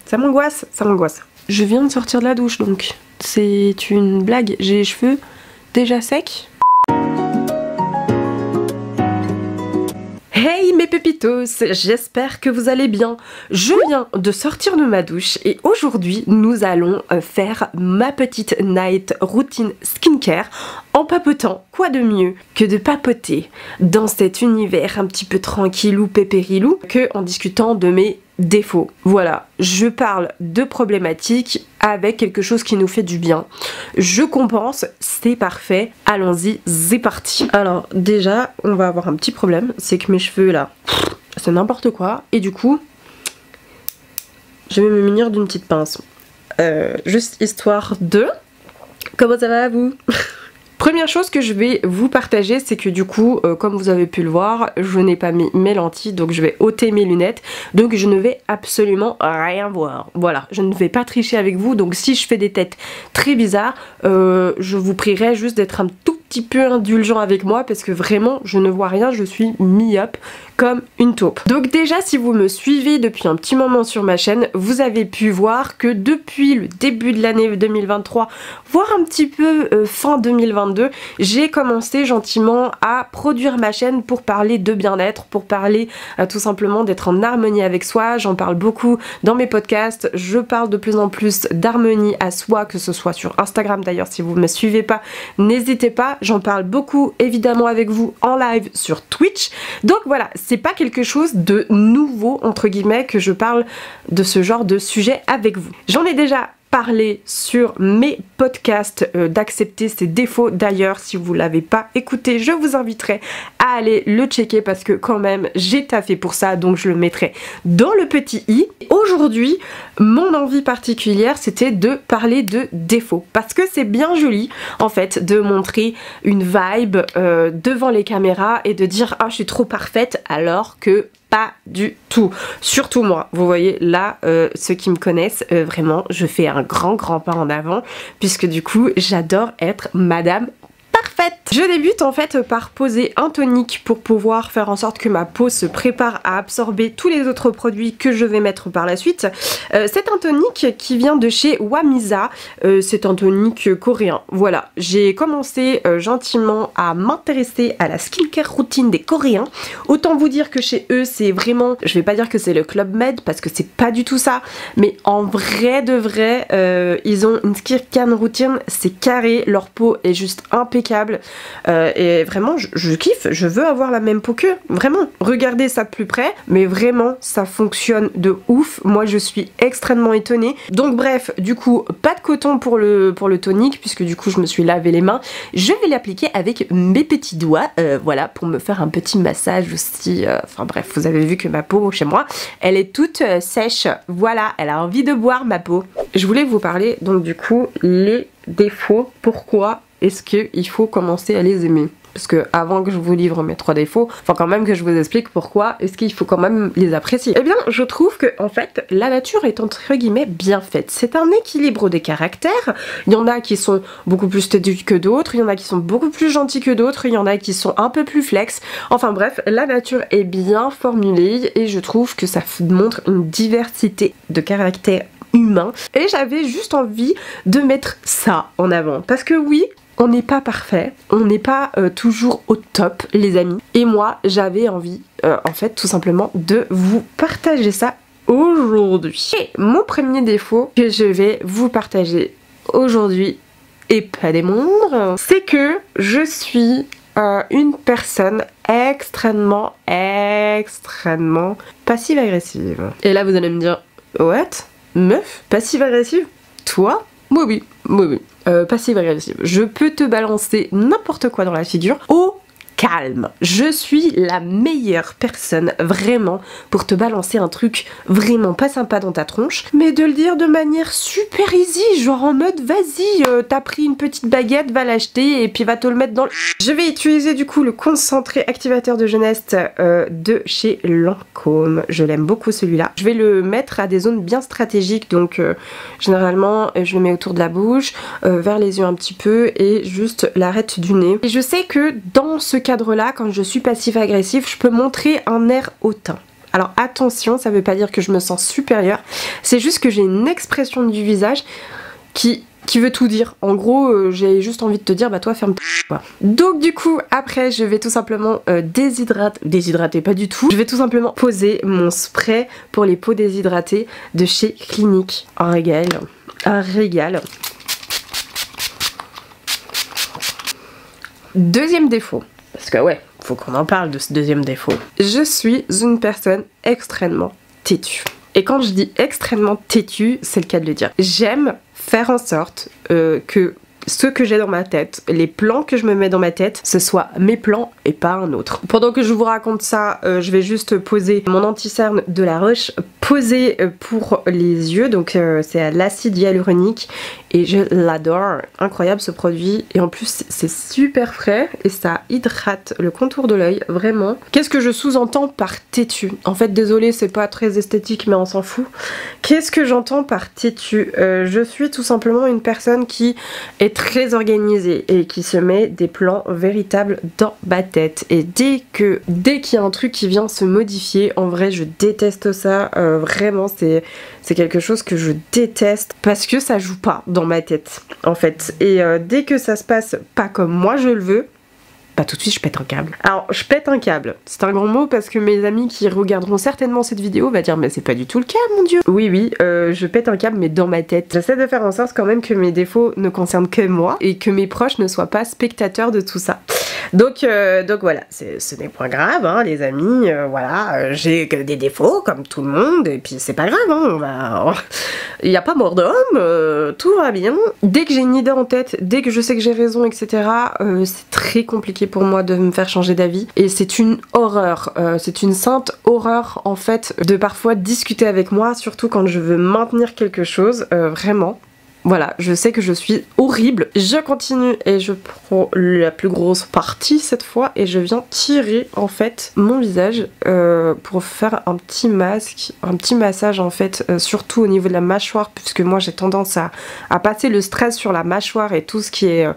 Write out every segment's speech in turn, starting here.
Ça m'angoisse, ça m'angoisse. Je viens de sortir de la douche donc c'est une blague, j'ai les cheveux déjà secs. Hey mes pépitos, j'espère que vous allez bien. Je viens de sortir de ma douche et aujourd'hui nous allons faire ma petite night routine skincare en papotant. Quoi de mieux que de papoter dans cet univers un petit peu tranquillou pépérilou que en discutant de mes défauts. Voilà, je parle de problématiques avec quelque chose qui nous fait du bien. Je compense, c'est parfait. Allons-y, c'est parti. Alors déjà, on va avoir un petit problème, c'est que mes cheveux là, c'est n'importe quoi. Et du coup, je vais me munir d'une petite pince. Juste histoire de... Comment ça va à vous? Première chose que je vais vous partager, c'est que du coup, comme vous avez pu le voir, je n'ai pas mis mes lentilles, donc je vais ôter mes lunettes, donc je ne vais absolument rien voir. Voilà, je ne vais pas tricher avec vous, donc si je fais des têtes très bizarres, je vous prierai juste d'être un tout petit peu indulgent avec moi, parce que vraiment, je ne vois rien, je suis myope comme une taupe. Donc déjà, si vous me suivez depuis un petit moment sur ma chaîne, vous avez pu voir que depuis le début de l'année 2023, voire un petit peu fin 2022, j'ai commencé gentiment à produire ma chaîne pour parler de bien-être, pour parler tout simplement d'être en harmonie avec soi. J'en parle beaucoup dans mes podcasts, je parle de plus en plus d'harmonie à soi, que ce soit sur Instagram d'ailleurs, si vous ne me suivez pas, n'hésitez pas, j'en parle beaucoup évidemment avec vous en live sur Twitch. Donc voilà, c'est pas quelque chose de nouveau entre guillemets que je parle de ce genre de sujet avec vous. J'en ai déjà parler sur mes podcasts d'accepter ses défauts. D'ailleurs, si vous l'avez pas écouté, je vous inviterai à aller le checker parce que quand même j'ai taffé pour ça, donc je le mettrai dans le petit i. Aujourd'hui, mon envie particulière, c'était de parler de défauts parce que c'est bien joli en fait de montrer une vibe devant les caméras et de dire ah je suis trop parfaite alors que pas du tout. Surtout moi. Vous voyez là, ceux qui me connaissent, vraiment, je fais un grand pas en avant puisque du coup, j'adore être madame parfaite. Je débute en fait par poser un tonique pour pouvoir faire en sorte que ma peau se prépare à absorber tous les autres produits que je vais mettre par la suite. C'est un tonique qui vient de chez Wamisa, c'est un tonique coréen. Voilà, j'ai commencé gentiment à m'intéresser à la skincare routine des Coréens. Autant vous dire que chez eux c'est vraiment, je vais pas dire que c'est le Club Med parce que c'est pas du tout ça, mais en vrai de vrai, ils ont une skincare routine, c'est carré, leur peau est juste impeccable. Et vraiment je kiffe, je veux avoir la même peau qu'eux, vraiment, regardez ça de plus près, mais vraiment ça fonctionne de ouf, moi je suis extrêmement étonnée. Donc bref, du coup pas de coton pour le tonique puisque du coup je me suis lavé les mains, je vais l'appliquer avec mes petits doigts, voilà, pour me faire un petit massage aussi, enfin bref, vous avez vu que ma peau chez moi elle est toute sèche, voilà, elle a envie de boire ma peau. Je voulais vous parler donc du coup les défauts, pourquoi est-ce qu'il faut commencer à les aimer? Parce que avant que je vous livre mes 3 défauts, enfin quand même que je vous explique pourquoi est-ce qu'il faut quand même les apprécier. Eh bien je trouve que en fait la nature est entre guillemets bien faite. C'est un équilibre des caractères. Il y en a qui sont beaucoup plus têtus que d'autres, il y en a qui sont beaucoup plus gentils que d'autres, il y en a qui sont un peu plus flex. Enfin bref, la nature est bien formulée et je trouve que ça montre une diversité de caractères humains. Et j'avais juste envie de mettre ça en avant. Parce que oui, on n'est pas parfait, on n'est pas toujours au top les amis. Et moi j'avais envie en fait tout simplement de vous partager ça aujourd'hui. Et mon premier défaut que je vais vous partager aujourd'hui, et pas des moindres, c'est que je suis une personne extrêmement passive-agressive. Et là vous allez me dire, what? Meuf? Passive-agressive? Toi? Oui. Passive-agressive. Je peux te balancer n'importe quoi dans la figure au calme. Je suis la meilleure personne vraiment pour te balancer un truc vraiment pas sympa dans ta tronche, mais de le dire de manière super easy, genre en mode vas-y, t'as pris une petite baguette, va l'acheter et puis va te le mettre dans le... Je vais utiliser du coup le concentré activateur de jeunesse de chez Lancôme. Je l'aime beaucoup celui-là. Je vais le mettre à des zones bien stratégiques, donc généralement je le mets autour de la bouche, vers les yeux un petit peu et juste l'arête du nez. Et je sais que dans ce cadre-là, quand je suis passive-agressive, je peux montrer un air hautain. Alors attention, ça veut pas dire que je me sens supérieure, c'est juste que j'ai une expression du visage qui veut tout dire. En gros, j'ai juste envie de te dire, bah toi ferme ta... Donc du coup, après, je vais tout simplement déshydrater, pas du tout. Je vais tout simplement poser mon spray pour les peaux déshydratées de chez Clinique. Un régal, un régal. Deuxième défaut, parce que ouais, faut qu'on en parle de ce deuxième défaut. Je suis une personne extrêmement têtue. Et quand je dis extrêmement têtue, c'est le cas de le dire. J'aime faire en sorte que ce que j'ai dans ma tête, les plans que je me mets dans ma tête, ce soit mes plans et pas un autre. Pendant que je vous raconte ça, je vais juste poser mon anti-cerne de La Roche, posé pour les yeux, donc c'est à l'acide hyaluronique et je l'adore, incroyable ce produit et en plus c'est super frais et ça hydrate le contour de l'œil, vraiment. Qu'est-ce que je sous-entends par têtu? En fait désolé, c'est pas très esthétique mais on s'en fout. Qu'est-ce que j'entends par têtu? Je suis tout simplement une personne qui est très organisée et qui se met des plans véritables dans ma tête et dès qu'il y a un truc qui vient se modifier, en vrai je déteste ça, vraiment c'est quelque chose que je déteste parce que ça joue pas dans ma tête en fait et dès que ça se passe pas comme moi je le veux, bah tout de suite je pète un câble. Alors je pète un câble, c'est un grand mot parce que mes amis qui regarderont certainement cette vidéo vont dire mais c'est pas du tout le cas mon dieu. Oui je pète un câble mais dans ma tête. J'essaie de faire en sorte quand même que mes défauts ne concernent que moi et que mes proches ne soient pas spectateurs de tout ça. Donc voilà, ce n'est pas grave hein, les amis, voilà, j'ai des défauts comme tout le monde et puis c'est pas grave, hein, il n'y a pas mort d'homme, tout va bien. Dès que j'ai une idée en tête, dès que je sais que j'ai raison, etc., c'est très compliqué pour moi de me faire changer d'avis et c'est une horreur, c'est une sainte horreur en fait de parfois discuter avec moi, surtout quand je veux maintenir quelque chose, vraiment. Voilà, je sais que je suis horrible. Je continue et je prends la plus grosse partie cette fois et je viens tirer en fait mon visage pour faire un petit masque, un petit massage en fait, surtout au niveau de la mâchoire puisque moi j'ai tendance à passer le stress sur la mâchoire et tout ce qui est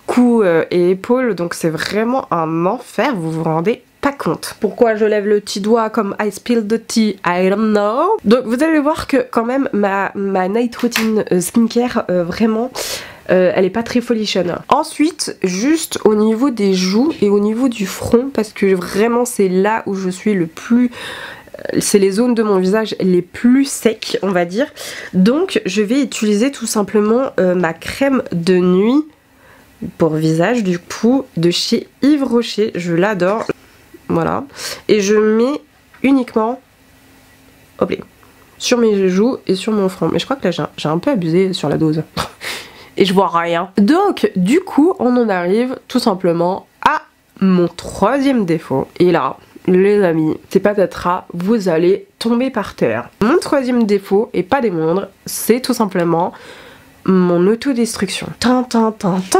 cou et épaules, donc c'est vraiment un enfer, vous vous rendez pas compte. Pourquoi je lève le petit doigt comme I spilled the tea, I don't know. Donc vous allez voir que quand même ma night routine skincare vraiment elle est pas très folichonne. Ensuite juste au niveau des joues et au niveau du front parce que vraiment c'est là où je suis le plus... c'est les zones de mon visage les plus secs on va dire. Donc je vais utiliser tout simplement ma crème de nuit pour visage du coup de chez Yves Rocher, je l'adore. Voilà, et je mets uniquement sur mes joues et sur mon front. Mais je crois que là j'ai un peu abusé sur la dose. Et je vois rien. Donc du coup on en arrive tout simplement à mon troisième défaut. Et là les amis, c'est patatras, vous allez tomber par terre. Mon troisième défaut, et pas des moindres, c'est tout simplement mon autodestruction. Tin tin tin tin.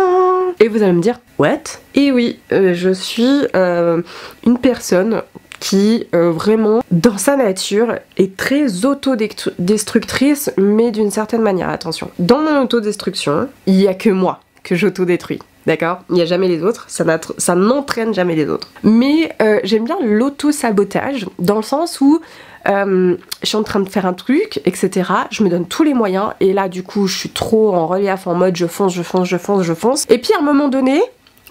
Et vous allez me dire, what? Et oui, je suis une personne qui vraiment, dans sa nature, est très autodestructrice, mais d'une certaine manière, attention. Dans mon autodestruction, il n'y a que moi que j'autodétruis. D'accord? Il n'y a jamais les autres, ça n'entraîne jamais les autres. Mais j'aime bien l'auto-sabotage, dans le sens où je suis en train de faire un truc, etc. Je me donne tous les moyens, et là du coup je suis trop en relief, en mode je fonce. Et puis à un moment donné,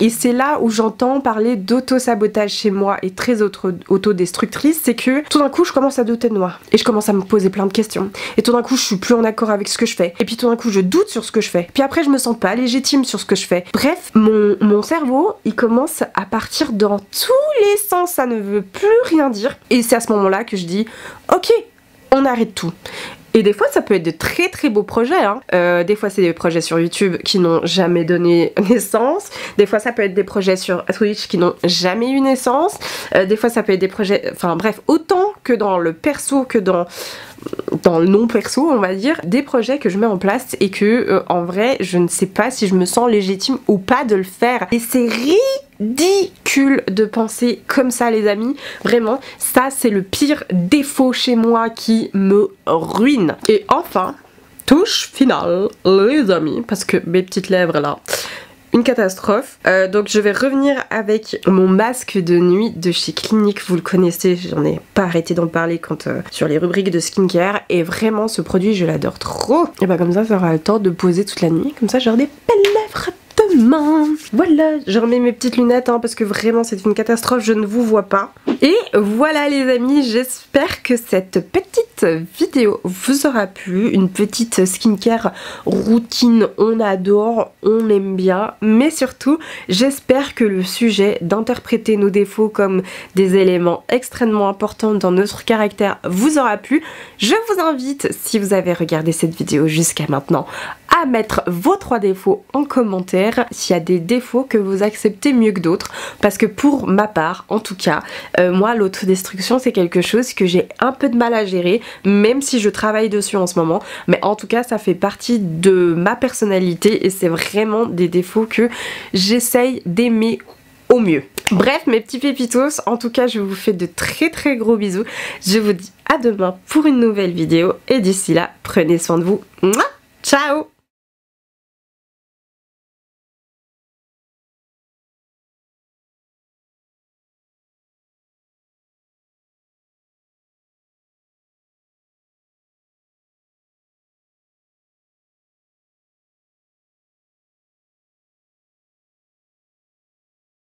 et c'est là où j'entends parler d'auto-sabotage chez moi et très autodestructrice, c'est que tout d'un coup je commence à douter de moi et je commence à me poser plein de questions et tout d'un coup je suis plus en accord avec ce que je fais et puis tout d'un coup je doute sur ce que je fais, puis après je me sens pas légitime sur ce que je fais. Bref, mon cerveau il commence à partir dans tous les sens, ça ne veut plus rien dire et c'est à ce moment là que je dis ok, on arrête tout. Et des fois ça peut être de très très beaux projets hein. Des fois c'est des projets sur YouTube qui n'ont jamais donné naissance. Des fois ça peut être des projets sur Twitch qui n'ont jamais eu naissance. Des fois ça peut être des projets... Enfin bref, autant que dans le perso que dans le non perso on va dire, des projets que je mets en place et que en vrai je ne sais pas si je me sens légitime ou pas de le faire. Et c'est ridicule de penser comme ça les amis, vraiment ça c'est le pire défaut chez moi qui me ruine. Et enfin, touche finale les amis, parce que mes petites lèvres là une catastrophe. Donc je vais revenir avec mon masque de nuit de chez Clinique. Vous le connaissez, j'en ai pas arrêté d'en parler quand sur les rubriques de skincare. Et vraiment ce produit je l'adore trop. Et bah comme ça aura le temps de poser toute la nuit. Comme ça j'aurai des belles lèvres demain. Voilà, je remets mes petites lunettes parce que vraiment c'est une catastrophe, je ne vous vois pas. Et voilà les amis, j'espère que cette petite vidéo vous aura plu. Une petite skincare routine, on adore, on aime bien. Mais surtout, j'espère que le sujet d'interpréter nos défauts comme des éléments extrêmement importants dans notre caractère vous aura plu. Je vous invite, si vous avez regardé cette vidéo jusqu'à maintenant, à mettre vos 3 défauts en commentaire, s'il y a des défauts que vous acceptez mieux que d'autres, parce que pour ma part, en tout cas, moi l'autodestruction c'est quelque chose que j'ai un peu de mal à gérer, même si je travaille dessus en ce moment, mais en tout cas ça fait partie de ma personnalité et c'est vraiment des défauts que j'essaye d'aimer au mieux. Bref mes petits pépitos, en tout cas je vous fais de très gros bisous, je vous dis à demain pour une nouvelle vidéo et d'ici là, prenez soin de vous. Mouah, ciao.